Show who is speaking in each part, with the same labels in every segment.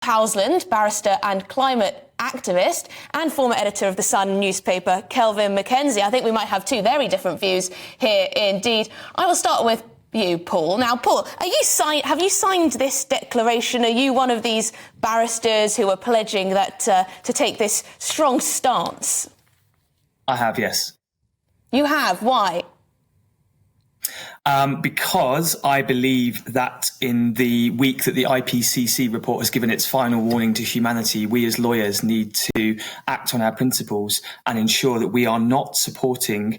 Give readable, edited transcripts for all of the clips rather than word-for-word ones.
Speaker 1: Powlesland, barrister and climate activist, and former editor of The Sun newspaper, Kelvin MacKenzie. I think we might have two very different views here indeed. I will start with you, Paul. Now, Paul, have you signed this declaration? Are you one of these barristers who are pledging that to take this strong stance?
Speaker 2: I have, yes.
Speaker 1: You have? Why?
Speaker 2: Because I believe that in the week that the IPCC report has given its final warning to humanity, we as lawyers need to act on our principles and ensure that we are not supporting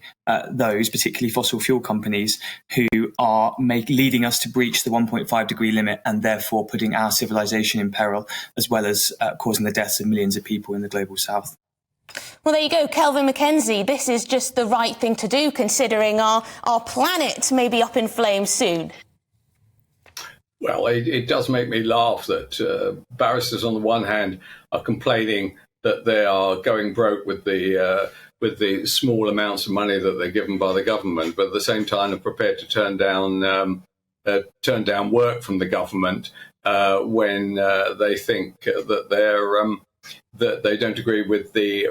Speaker 2: those, particularly fossil fuel companies, who are leading us to breach the 1.5 degree limit and therefore putting our civilization in peril, as well as causing the deaths of millions of people in the global south.
Speaker 1: Well, there you go, Kelvin MacKenzie. This is just the right thing to do, considering our planet may be up in flames soon.
Speaker 3: Well, it does make me laugh that barristers, on the one hand, are complaining that they are going broke with the small amounts of money that they're given by the government, but at the same time are prepared to turn down work from the government when they think that that they don't agree with the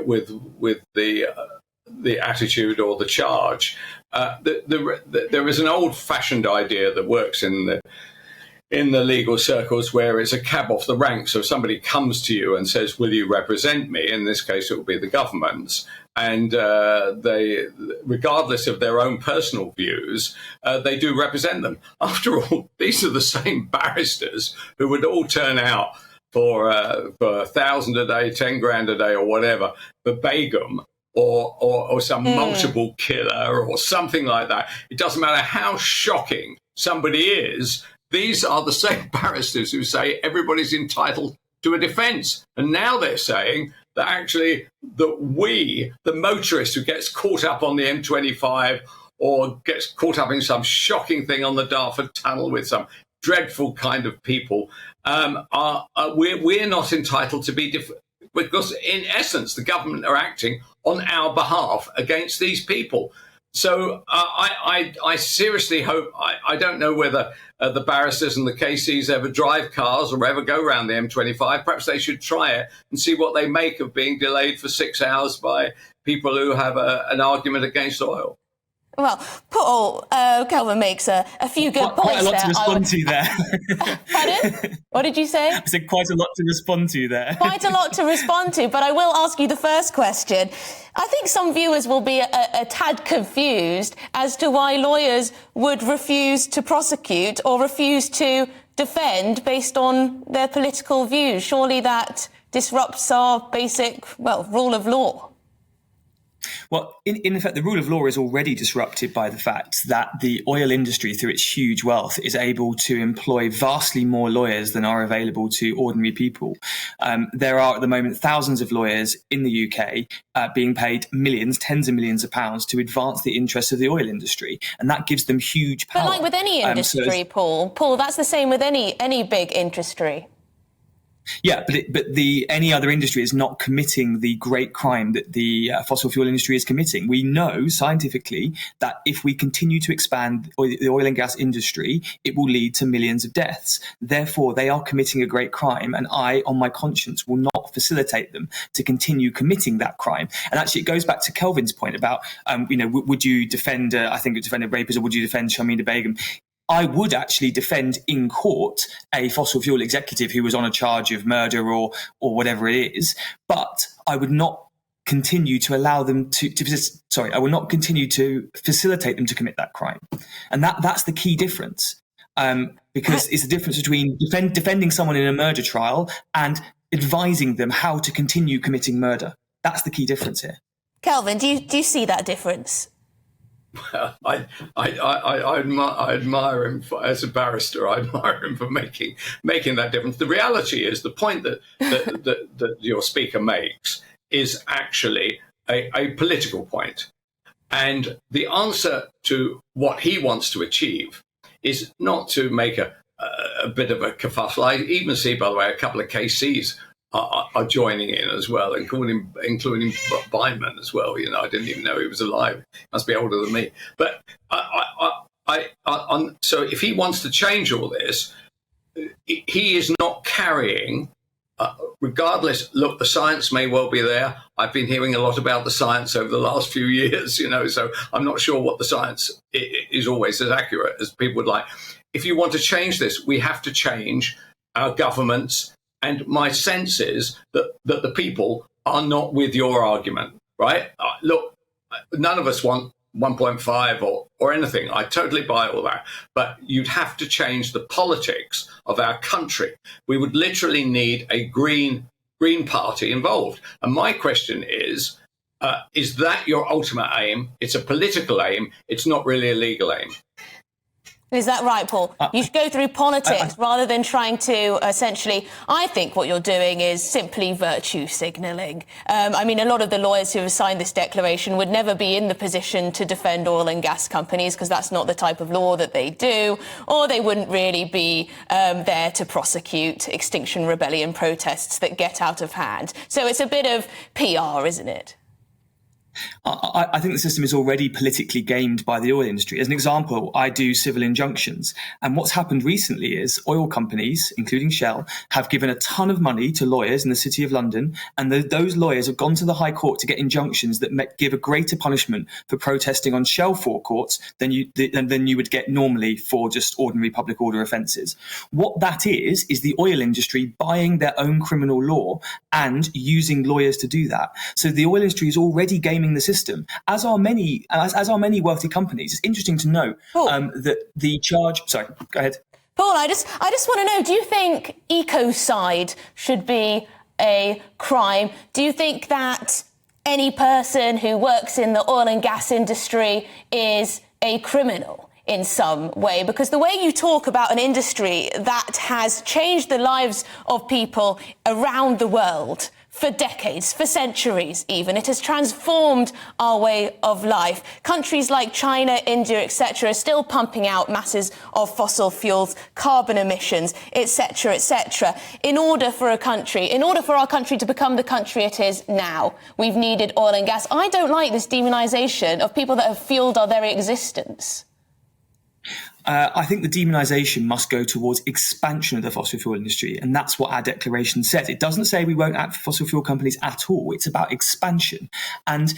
Speaker 3: attitude or the charge. There is an old-fashioned idea that works in the legal circles where it's a cab off the rank. So if somebody comes to you and says, "Will you represent me?" In this case, it will be the governments, and they, regardless of their own personal views, they do represent them. After all, these are the same barristers who would all turn out for 1,000 a day, 10 grand a day, or whatever, for Begum or some multiple killer or something like that. It doesn't matter how shocking somebody is. These are the same barristers who say everybody's entitled to a defence. And now they're saying that actually that we, the motorist who gets caught up on the M25 or gets caught up in some shocking thing on the Dartford Tunnel with some dreadful kind of people, we're not entitled to be because in essence the government are acting on our behalf against these people. So I seriously hope, I don't know whether the barristers and the KCs ever drive cars or ever go around the M25. Perhaps they should try it and see what they make of being delayed for 6 hours by people who have an argument against oil.
Speaker 1: Well, Paul, Kelvin makes a few good points there.
Speaker 2: Quite a lot to respond to there.
Speaker 1: Pardon? What did you say?
Speaker 2: I said quite a lot to respond to there.
Speaker 1: Quite a lot to respond to, but I will ask you the first question. I think some viewers will be a tad confused as to why lawyers would refuse to prosecute or refuse to defend based on their political views. Surely that disrupts our basic, rule of law.
Speaker 2: Well, in effect, the rule of law is already disrupted by the fact that the oil industry, through its huge wealth, is able to employ vastly more lawyers than are available to ordinary people. There are at the moment thousands of lawyers in the UK being paid millions, tens of millions of pounds to advance the interests of the oil industry. And that gives them huge power.
Speaker 1: But like with any industry, Paul, that's the same with any big industry.
Speaker 2: Yeah, but any other industry is not committing the great crime that the fossil fuel industry is committing. We know scientifically that if we continue to expand the oil and gas industry, it will lead to millions of deaths. Therefore, they are committing a great crime, and I, on my conscience, will not facilitate them to continue committing that crime. And actually, it goes back to Kelvin's point about, would you defend, defend rapist, or would you defend Shamina Begum? I would actually defend in court a fossil fuel executive who was on a charge of murder or whatever it is, but I would not continue to allow them I will not continue to facilitate them to commit that crime. And that's the key difference, because it's the difference between defending someone in a murder trial and advising them how to continue committing murder. That's the key difference here.
Speaker 1: Kelvin, do you see that difference?
Speaker 3: Well, I admire him as a barrister. I admire him for making that difference. The reality is the point that your speaker makes is actually a political point. And the answer to what he wants to achieve is not to make a bit of a kerfuffle. I even see, by the way, a couple of KCs are joining in as well, including Byman as well. I didn't even know he was alive. He must be older than me. But so if he wants to change all this, he is not carrying regardless, look, the science may well be there. I've been hearing a lot about the science over the last few years, so I'm not sure what the science is always as accurate as people would like. If you want to change this, we have to change our governments. And my sense is that the people are not with your argument, right? Look, none of us want 1.5 or anything. I totally buy all that. But you'd have to change the politics of our country. We would literally need a green party involved. And my question is that your ultimate aim? It's a political aim. It's not really a legal aim.
Speaker 1: Is that right, Paul? You should go through politics rather than trying to essentially... I think what you're doing is simply virtue signalling. I mean, a lot of the lawyers who have signed this declaration would never be in the position to defend oil and gas companies because that's not the type of law that they do, or they wouldn't really be there to prosecute Extinction Rebellion protests that get out of hand. So it's a bit of PR, isn't it?
Speaker 2: I think the system is already politically gamed by the oil industry. As an example, I do civil injunctions. And what's happened recently is oil companies, including Shell, have given a ton of money to lawyers in the City of London. And those lawyers have gone to the High Court to get injunctions that give a greater punishment for protesting on Shell forecourts than you would get normally for just ordinary public order offences. What that is the oil industry buying their own criminal law and using lawyers to do that. So the oil industry is already gaming the system, as are many wealthy companies. It's interesting to know that the charge. Sorry, go ahead,
Speaker 1: Paul. I just want to know: do you think ecocide should be a crime? Do you think that any person who works in the oil and gas industry is a criminal in some way? Because the way you talk about an industry that has changed the lives of people around the world for decades, for centuries even. It has transformed our way of life. Countries like China, India, etc. are still pumping out masses of fossil fuels, carbon emissions, etc., etc. In order for our country to become the country it is now, we've needed oil and gas. I don't like this demonisation of people that have fuelled our very existence.
Speaker 2: I think the demonisation must go towards expansion of the fossil fuel industry, and that's what our declaration says. It doesn't say we won't act for fossil fuel companies at all. It's about expansion. And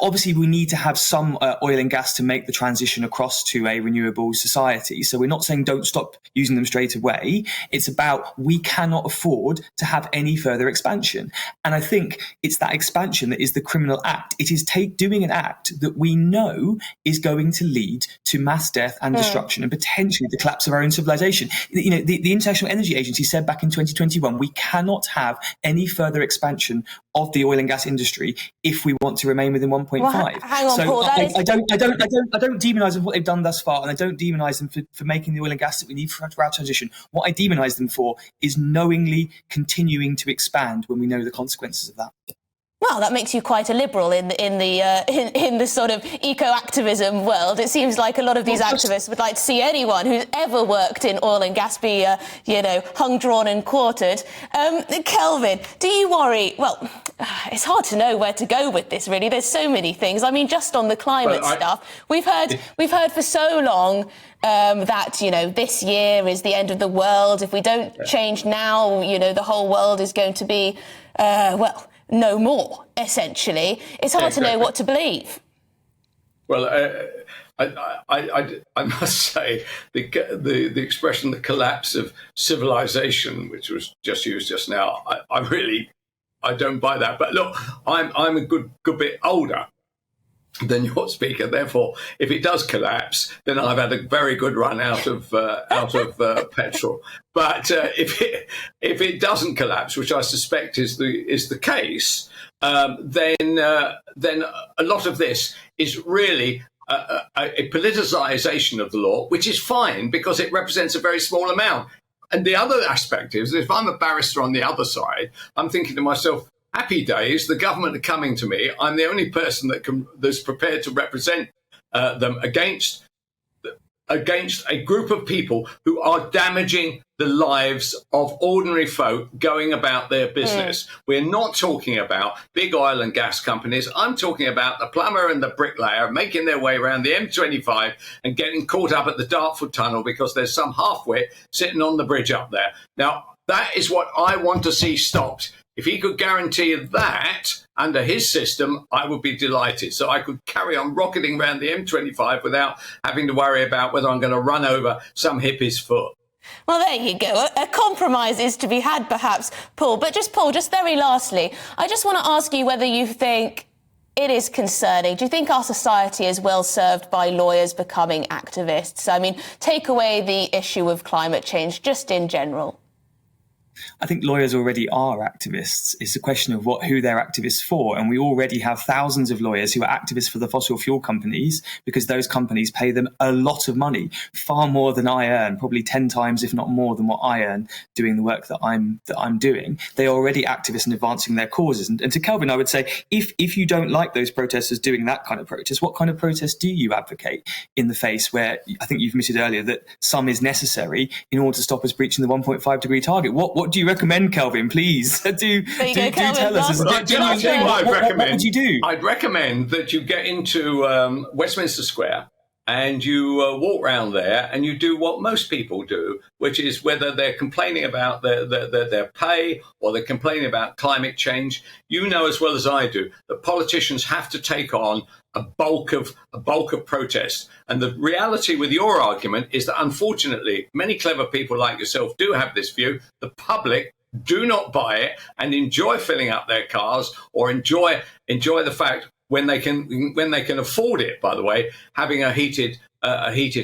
Speaker 2: obviously we need to have some oil and gas to make the transition across to a renewable society. So we're not saying don't stop using them straight away. It's about we cannot afford to have any further expansion. And I think it's that expansion that is the criminal act. It is doing an act that we know is going to lead to mass death and destruction and potentially the collapse of our own civilization. The International Energy Agency said back in 2021, we cannot have any further expansion of the oil and gas industry if we want to remain within 1.5.
Speaker 1: Well, hang on,
Speaker 2: so
Speaker 1: Paul,
Speaker 2: I don't demonise them for what they've done thus far, and I don't demonise them for making the oil and gas that we need for our transition. What I demonise them for is knowingly continuing to expand when we know the consequences of that.
Speaker 1: Well, that makes you quite a liberal in the sort of eco-activism world. It seems like a lot of these activists would like to see anyone who's ever worked in oil and gas be, hung, drawn and quartered. Kelvin, do you worry? Well, it's hard to know where to go with this, really. There's so many things. I mean, just on the climate stuff, we've heard for so long that, this year is the end of the world. If we don't change now, the whole world is going to be, no more, essentially. It's hard to know what to believe.
Speaker 3: Well, I must say the expression "the collapse of civilization," which was just used just now, I don't buy that. But look, I'm a good bit older than your speaker. Therefore, if it does collapse, then I've had a very good run out of petrol. But if it doesn't collapse, which I suspect is the case, then a lot of this is really a politicization of the law, which is fine because it represents a very small amount. And the other aspect is, if I'm a barrister on the other side, I'm thinking to myself, happy days, the government are coming to me. I'm the only person that's prepared to represent them against a group of people who are damaging the lives of ordinary folk going about their business. We're not talking about big oil and gas companies. I'm talking about the plumber and the bricklayer making their way around the M25 and getting caught up at the Dartford Tunnel because there's some halfwit sitting on the bridge up there. Now, That is what I want to see stopped. If he could guarantee that under his system, I would be delighted. So I could carry on rocketing around the M25 without having to worry about whether I'm going to run over some hippie's foot.
Speaker 1: Well, there you go. A compromise is to be had, perhaps, Paul. But Paul, just very lastly, I just want to ask you whether you think it is concerning. Do you think our society is well served by lawyers becoming activists? I mean, take away the issue of climate change, just in general.
Speaker 2: I think lawyers already are activists. It's a question of who they're activists for. And we already have thousands of lawyers who are activists for the fossil fuel companies because those companies pay them a lot of money, far more than I earn, probably 10 times, if not more, than what I earn doing the work that I'm doing. They are already activists in advancing their causes. And to Kelvin, I would say, if you don't like those protesters doing that kind of protest, what kind of protest do you advocate in the face where I think you've admitted earlier that some is necessary in order to stop us breaching the 1.5 degree target? What do you recommend, Kelvin? Please do tell us. What would you do?
Speaker 3: I'd recommend that you get into Westminster Square and you walk around there and you do what most people do, which is whether they're complaining about their pay or they're complaining about climate change. You know as well as I do that politicians have to take on a bulk of protests. And the reality with your argument is that, unfortunately, many clever people like yourself do have this view. The public do not buy it and enjoy filling up their cars or enjoy the fact when they can afford it, by the way, having a heated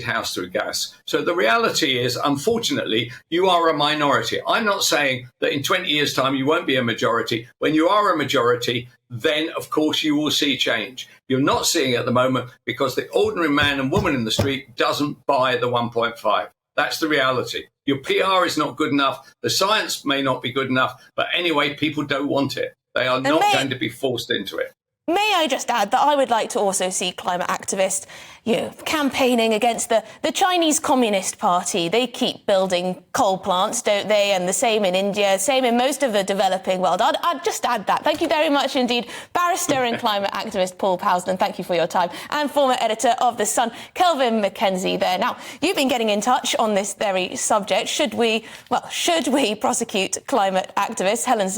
Speaker 3: house through gas. So the reality is, unfortunately, you are a minority. I'm not saying that in 20 years' time you won't be a majority. When you are a majority, then, of course, you will see change. You're not seeing it at the moment because the ordinary man and woman in the street doesn't buy the 1.5. That's the reality. Your PR is not good enough. The science may not be good enough. But anyway, people don't want it. They are not going to be forced into it.
Speaker 1: May I just add that I would like to also see climate activists, campaigning against the Chinese Communist Party. They keep building coal plants, don't they? And the same in India, same in most of the developing world. I'd just add that. Thank you very much indeed, barrister and climate activist Paul Powlesland. Thank you for your time. And former editor of The Sun, Kelvin MacKenzie there. Now, you've been getting in touch on this very subject. Should we prosecute climate activists? Helen said